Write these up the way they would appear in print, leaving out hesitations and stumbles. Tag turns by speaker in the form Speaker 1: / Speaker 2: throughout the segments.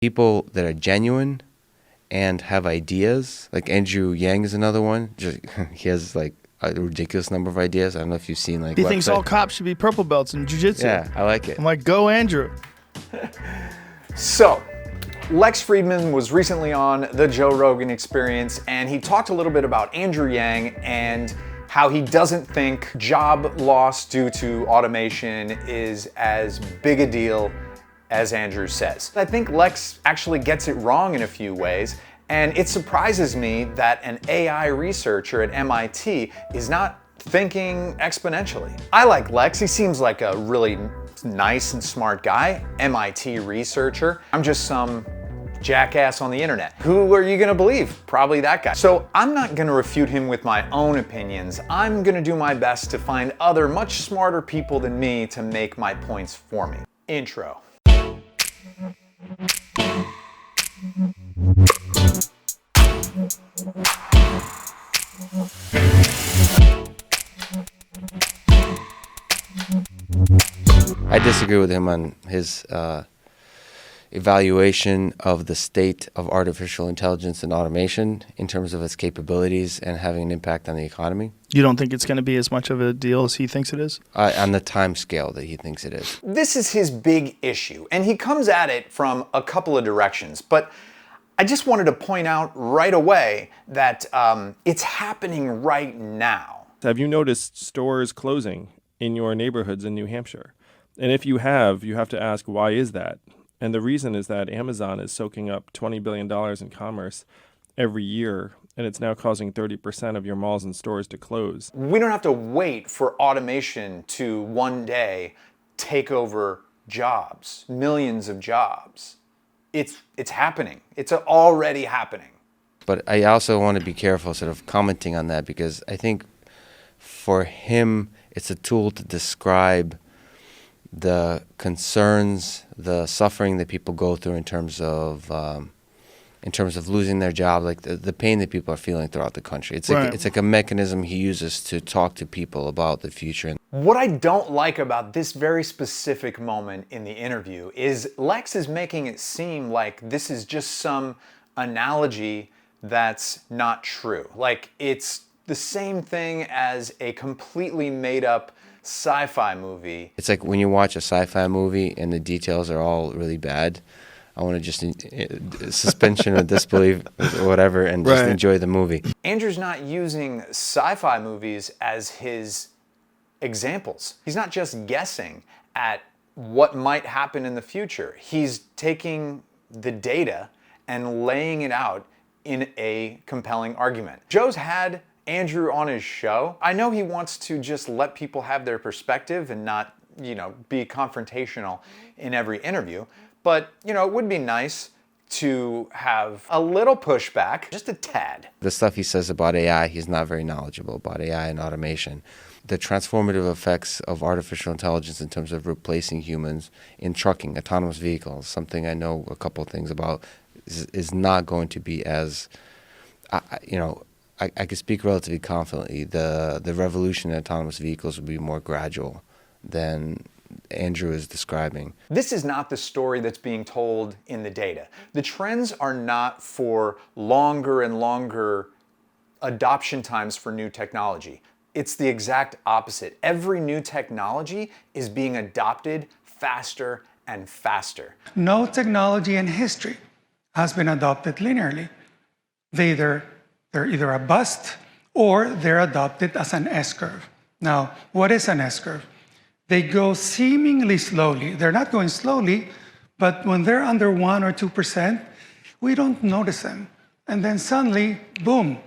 Speaker 1: People that are genuine and have ideas, like Andrew Yang is another one. He has like a ridiculous number of ideas. I don't know if you've seen like.
Speaker 2: He thinks all cops should be purple belts in jiu-jitsu.
Speaker 1: Yeah, I like it.
Speaker 2: I'm like, go Andrew.
Speaker 3: So, Lex Friedman was recently on the Joe Rogan Experience, and he talked a little bit about Andrew Yang and how he doesn't think job loss due to automation is as big a deal as Andrew says. I think Lex actually gets it wrong in a few ways, and it surprises me that an AI researcher at MIT is not thinking exponentially. I like Lex. He seems like a really nice and smart guy, MIT researcher. I'm just some jackass on the internet. Who are you gonna believe? Probably that guy. So I'm not gonna refute him with my own opinions. I'm gonna do my best to find other much smarter people than me to make my points for me. Intro.
Speaker 1: I disagree with him on his evaluation of the state of artificial intelligence and automation in terms of its capabilities and having an impact on the economy.
Speaker 2: You don't think it's going to be as much of a deal as he thinks it is?
Speaker 1: On the time scale that he thinks it is.
Speaker 3: This is his big issue, and he comes at it from a couple of directions, but I just wanted to point out right away that it's happening right now.
Speaker 4: Have you noticed stores closing in your neighborhoods in New Hampshire? And if you have to ask, why is that? And the reason is that Amazon is soaking up $20 billion in commerce every year, and it's now causing 30% of your malls and stores to close.
Speaker 3: We don't have to wait for automation to one day take over jobs, millions of jobs. It's happening. It's already happening.
Speaker 1: But I also want to be careful sort of commenting on that, because I think for him, it's a tool to describe the concerns, the suffering that people go through in terms of losing their job, like the pain that people are feeling throughout the country. It's like, it's like a mechanism he uses to talk to people about the future.
Speaker 3: What I don't like about this very specific moment in the interview is Lex is making it seem like this is just some analogy that's not true. Like it's the same thing as a completely made up sci-fi movie.
Speaker 1: It's like when you watch a sci-fi movie and the details are all really bad, I want to just suspension of disbelief or whatever and just enjoy the movie.
Speaker 3: Andrew's not using sci-fi movies as his examples. He's not just guessing at what might happen in the future. He's taking the data and laying it out in a compelling argument. Joe's had Andrew on his show. I know he wants to just let people have their perspective and not, be confrontational in every interview. But, it would be nice to have a little pushback, just a tad.
Speaker 1: The stuff he says about AI, he's not very knowledgeable about AI and automation. The transformative effects of artificial intelligence in terms of replacing humans in trucking, autonomous vehicles, something I know a couple of things about, is not going to be as, I could speak relatively confidently. The revolution in autonomous vehicles will be more gradual than Andrew is describing.
Speaker 3: This is not the story that's being told in the data. The trends are not for longer and longer adoption times for new technology. It's the exact opposite. Every new technology is being adopted faster and faster.
Speaker 5: No technology in history has been adopted linearly. They're either a bust or they're adopted as an S-curve. Now, what is an S-curve? They go seemingly slowly. They're not going slowly, but when they're under 1 or 2%, we don't notice them. And then suddenly, boom,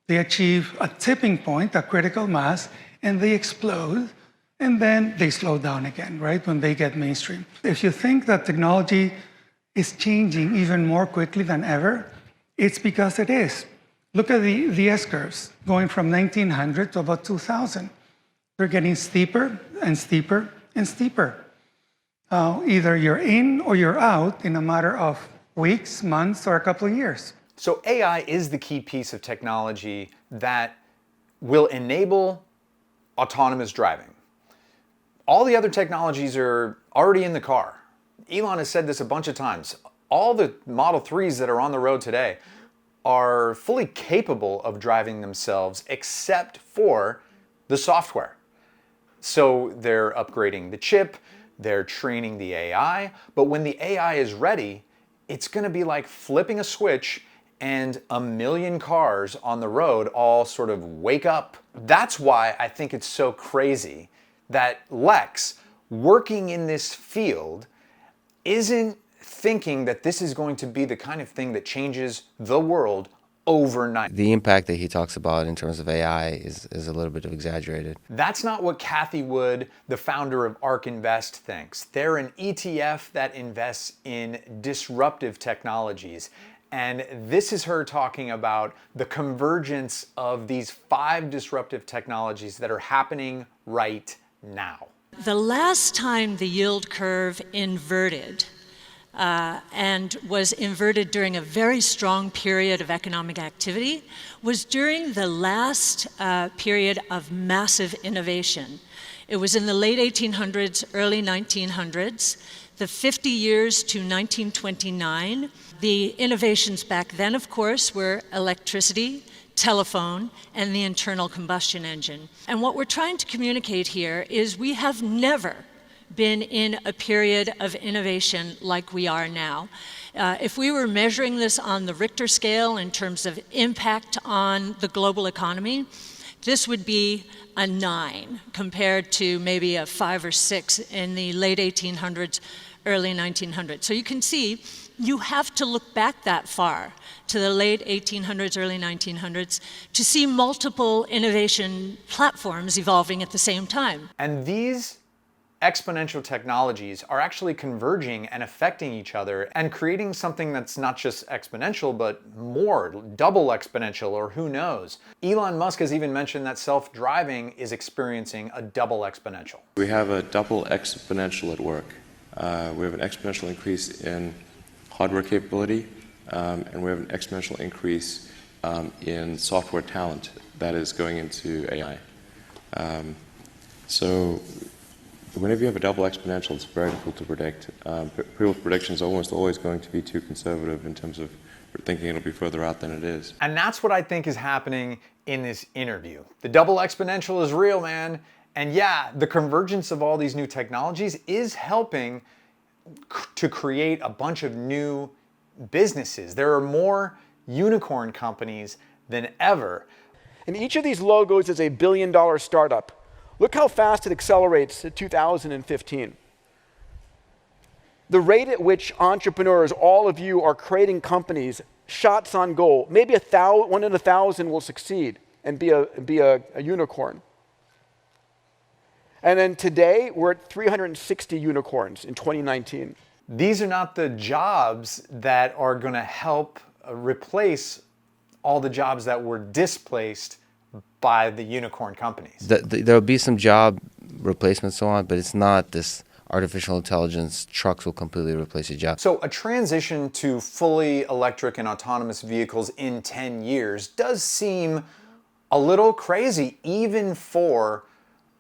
Speaker 5: they achieve a tipping point, a critical mass, and they explode, and then they slow down again, right, when they get mainstream. If you think that technology is changing even more quickly than ever, it's because it is. Look at the S-curves, going from 1900 to about 2000. They're getting steeper and steeper and steeper. Either you're in or you're out in a matter of weeks, months, or a couple of years.
Speaker 3: So AI is the key piece of technology that will enable autonomous driving. All the other technologies are already in the car. Elon has said this a bunch of times. all the Model 3s that are on the road today are fully capable of driving themselves except for the software. So they're upgrading the chip, they're training the AI, but when the AI is ready, it's gonna be like flipping a switch and a million cars on the road all sort of wake up. That's why I think it's so crazy that Lex, working in this field, isn't thinking that this is going to be the kind of thing that changes the world overnight.
Speaker 1: The impact that he talks about in terms of AI is a little bit of exaggerated.
Speaker 3: That's not what Cathie Wood, the founder of ARK Invest, thinks. They're an ETF that invests in disruptive technologies. And this is her talking about the convergence of these 5 disruptive technologies that are happening right now.
Speaker 6: The last time the yield curve inverted, and was inverted during a very strong period of economic activity, was during the last period of massive innovation. It was in the late 1800s, early 1900s, the 50 years to 1929. The innovations back then, of course, were electricity, telephone, and the internal combustion engine. And what we're trying to communicate here is we have never been in a period of innovation like we are now. If we were measuring this on the Richter scale in terms of impact on the global economy, this would be a 9 compared to maybe a 5 or 6 in the late 1800s, early 1900s. So you can see you have to look back that far to the late 1800s, early 1900s to see multiple innovation platforms evolving at the same time.
Speaker 3: And these exponential technologies are actually converging and affecting each other and creating something that's not just exponential, but more, double exponential, or who knows. Elon Musk has even mentioned that self-driving is experiencing a double exponential.
Speaker 7: We have a double exponential at work. We have an exponential increase in hardware capability, and we have an exponential increase in software talent that is going into AI. So whenever you have a double exponential, it's very difficult to predict. People's predictions are almost always going to be too conservative in terms of thinking it'll be further out than it is.
Speaker 3: And that's what I think is happening in this interview. The double exponential is real, man. And yeah, the convergence of all these new technologies is helping to create a bunch of new businesses. There are more unicorn companies than ever.
Speaker 8: And each of these logos is a billion-dollar startup. Look how fast it accelerates to 2015. The rate at which entrepreneurs, all of you, are creating companies, shots on goal, maybe 1 in 1,000 will succeed and be a unicorn. And then today, we're at 360 unicorns in 2019.
Speaker 3: These are not the jobs that are going to help replace all the jobs that were displaced by the unicorn companies.
Speaker 1: There'll be some job replacements, so on, but it's not this artificial intelligence trucks will completely replace your job.
Speaker 3: So a transition to fully electric and autonomous vehicles in 10 years does seem a little crazy, even for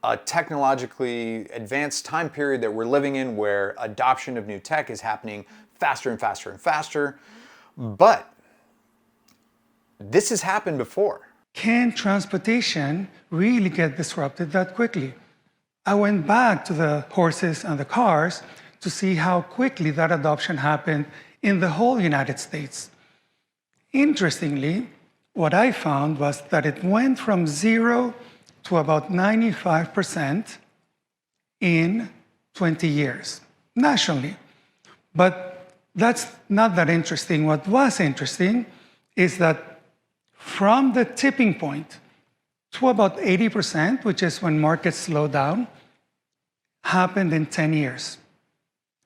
Speaker 3: a technologically advanced time period that we're living in, where adoption of new tech is happening faster and faster and faster. But this has happened before.
Speaker 5: Can transportation really get disrupted that quickly? I went back to the horses and the cars to see how quickly that adoption happened in the whole United States. Interestingly, what I found was that it went from 0 to about 95% in 20 years, nationally. But that's not that interesting. What was interesting is that from the tipping point to about 80%, which is when markets slow down, happened in 10 years.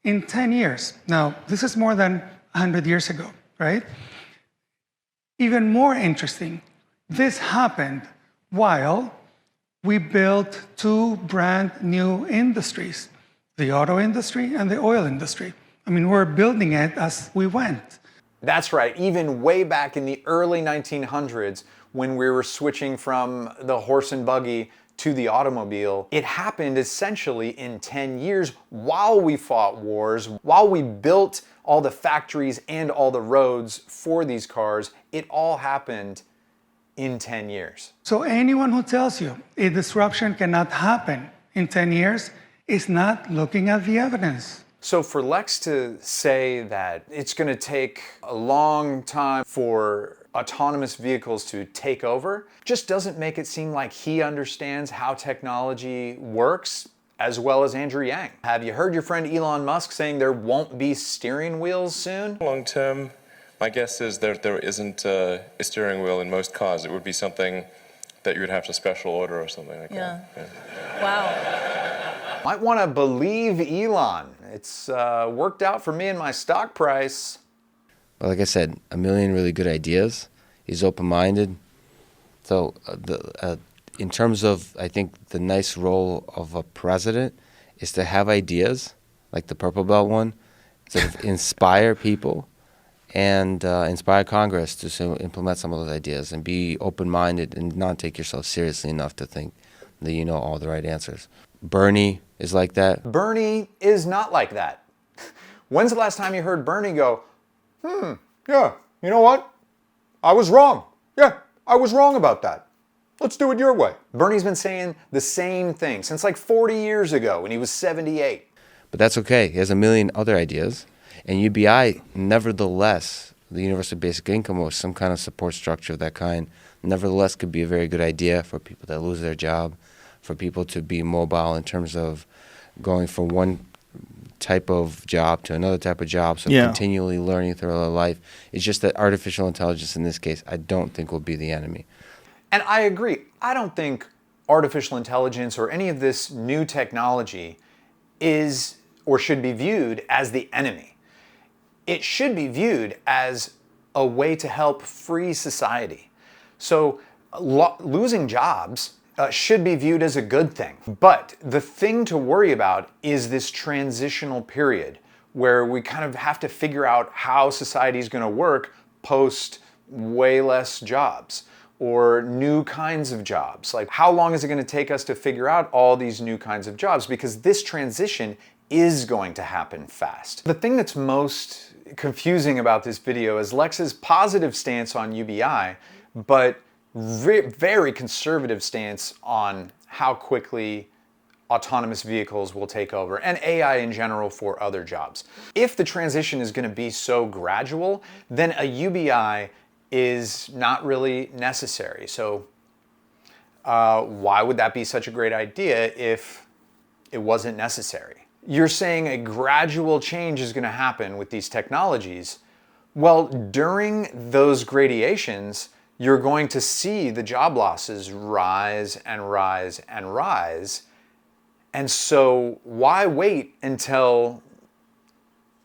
Speaker 5: In 10 years. Now, this is more than 100 years ago, right? Even more interesting, this happened while we built 2 brand new industries, the auto industry and the oil industry. I mean, we're building it as we went.
Speaker 3: That's right, even way back in the early 1900s, when we were switching from the horse and buggy to the automobile, it happened essentially in 10 years while we fought wars, while we built all the factories and all the roads for these cars, it all happened in 10 years.
Speaker 5: So anyone who tells you a disruption cannot happen in 10 years is not looking at the evidence.
Speaker 3: So for Lex to say that it's going to take a long time for autonomous vehicles to take over just doesn't make it seem like he understands how technology works as well as Andrew Yang. Have you heard your friend Elon Musk saying there won't be steering wheels soon?
Speaker 7: Long term, my guess is that there isn't a steering wheel in most cars. It would be something that you would have to special order or something like that. Yeah.
Speaker 6: Wow.
Speaker 3: Might want to believe Elon. It's worked out for me and my stock price.
Speaker 1: Well, like I said, a million really good ideas. He's open-minded. So in terms of, I think, the nice role of a president is to have ideas, like the Purple Belt one, sort of inspire people and inspire Congress to implement some of those ideas and be open-minded and not take yourself seriously enough to think that you know all the right answers. Bernie is like that.
Speaker 3: Bernie is not like that. When's the last time you heard Bernie go, yeah, you know what? I was wrong. Yeah, I was wrong about that. Let's do it your way. Bernie's been saying the same thing since like 40 years ago when he was 78.
Speaker 1: But that's okay. He has a million other ideas. And UBI, nevertheless, the universal basic income or some kind of support structure of that kind, nevertheless could be a very good idea for people that lose their job, for people to be mobile in terms of going from one type of job to another type of job, so continually learning through their life. It's just that artificial intelligence in this case, I don't think will be the enemy.
Speaker 3: And I agree. I don't think artificial intelligence or any of this new technology is or should be viewed as the enemy. It should be viewed as a way to help free society. So losing jobs should be viewed as a good thing. But the thing to worry about is this transitional period where we kind of have to figure out how society is going to work post way less jobs or new kinds of jobs. Like, how long is it going to take us to figure out all these new kinds of jobs? Because this transition is going to happen fast. The thing that's most confusing about this video is Lex's positive stance on UBI, but very conservative stance on how quickly autonomous vehicles will take over and AI in general for other jobs. If the transition is going to be so gradual, then a UBI is not really necessary. So why would that be such a great idea if it wasn't necessary? You're saying a gradual change is going to happen with these technologies. Well, during those gradations, you're going to see the job losses rise and rise and rise. And so why wait until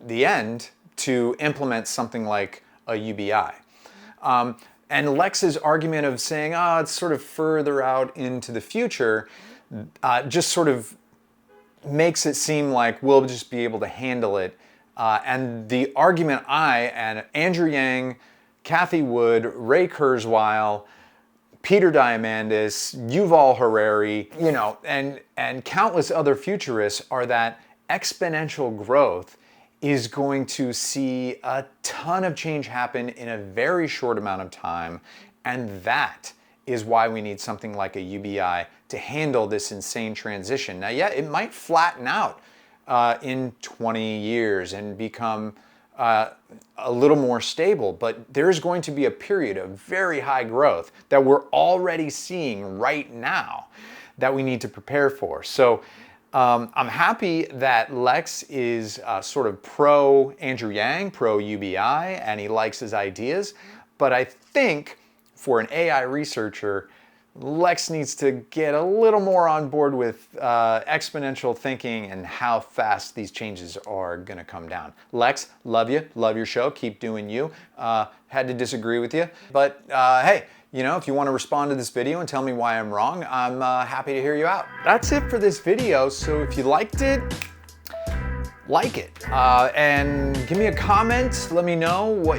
Speaker 3: the end to implement something like a UBI? And Lex's argument of saying, it's sort of further out into the future, just sort of makes it seem like we'll just be able to handle it. And the argument I and Andrew Yang, Cathie Wood, Ray Kurzweil, Peter Diamandis, Yuval Harari, and countless other futurists are that exponential growth is going to see a ton of change happen in a very short amount of time. And that is why we need something like a UBI to handle this insane transition. Now, yeah, it might flatten out in 20 years and become a little more stable, but there's going to be a period of very high growth that we're already seeing right now that we need to prepare for. So I'm happy that Lex is sort of pro Andrew Yang, pro UBI, and he likes his ideas, but I think for an AI researcher, Lex needs to get a little more on board with exponential thinking and how fast these changes are going to come down. Lex, love you, love your show, keep doing you. Had to disagree with you, but hey, if you want to respond to this video and tell me why I'm wrong, I'm happy to hear you out. That's it for this video, so if you liked it, like it, and give me a comment. Let me know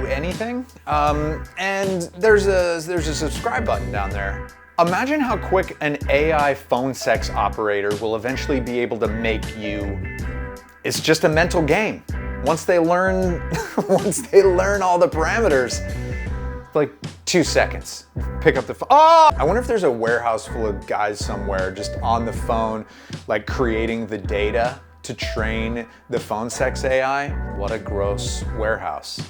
Speaker 3: anything. And there's a subscribe button down there. Imagine how quick an AI phone sex operator will eventually be able to make you. It's just a mental game. Once they learn, once they learn all the parameters, like 2 seconds, pick up the phone. Oh! I wonder if there's a warehouse full of guys somewhere just on the phone, like creating the data to train the phone sex AI. What a gross warehouse.